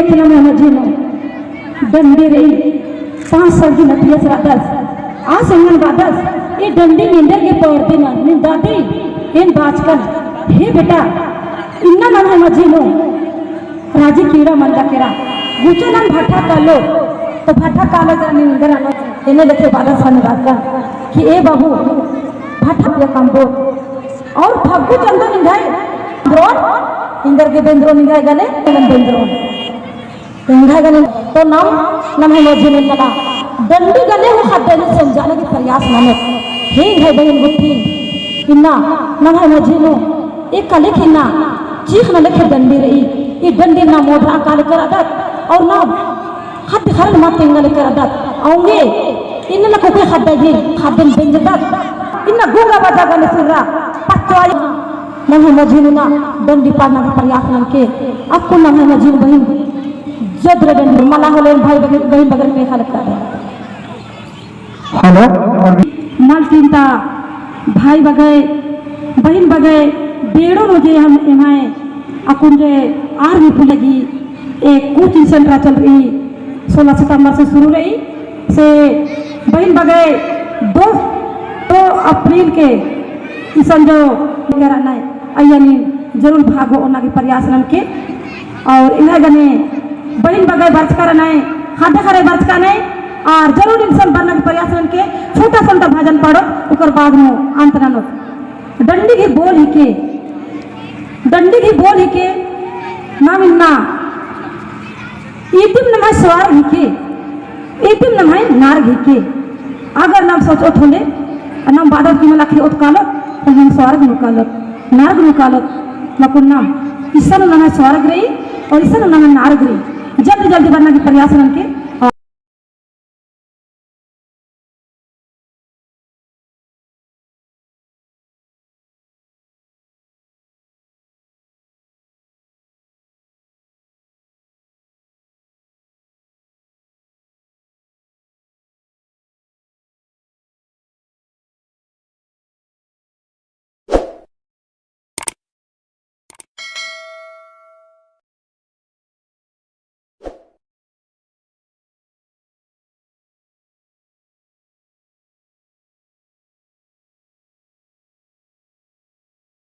लेकिन मैं मजीनो डंडी रही 5 साल की नतिया रादस आ संगन बादस ये डंडी निंदर के पौड़ती ना निंदाती इन बाजकन हे बेटा इन्ना मन है मजीनो राजी कीड़ा मंदा केरा गुचो नाम भाटा कालो तो भाटा कालो जाने निंदर आनो इन्हें लेके बादस सन बाका कि ए बाबू भाटा पिया कांबो और भागु चंदो निंदाए द्रोण इंदर के बेंद्रो निंदाए गले बेंद्रो निंदाए गले तो नाम है मजीनो चला डंडी गले वो खड्डे में समझाने की प्रयास माने हे है बहन गुत्ती इन्ना नाम है मजीनो एक कले किन्ना चीख न लेके डंडी रही ये डंडी ना मोटा काले कर आदत और ना हद हर मत इंगल कर आदत आऊंगे इन ना कोई खड्डा ये खड्डन बेंजदात इन गुंगा बजा गले सुरा पत्तवाई नाम है मजीनो ना डंडी पाना की प्रयास करके आपको नाम है मजीनो बहन जद्र डंडी मला होले भाई बहन बगल में खा लगता है हेलो मल चिंता भाई बगै बहन बगै डेढ़ो रोजे हम एमाए अकुंजे आर्मी खुलेगी एक कोचिंग सेंटर चल रही 16 सितंबर से शुरू रही से बहन बगै 2 अप्रैल के संजो कराना अयनी जरूर भागो ओना के प्रयास के और इन्हें गने बहन बगै बर्च करना है खाते खरे बर्च करना और जरूर इंसान बनने के प्रयास के छोटा छोटा भजन पढ़ो उकर बाद में अंतरानो डंडी की बोल ही के नाम इन्ना इतिम नमाय स्वार ही के इतिम नमाय नार ही के अगर नाम सोचो थोले नाम बादल की मलाखी उत्कालो तो हम स्वार्ग निकालो नार्ग निकालो मकुन नाम ईश्वर नमाय स्वार्ग रही और ईश्वर नमाय नार्ग रही जल्दी जल्दी बनने के प्रयास के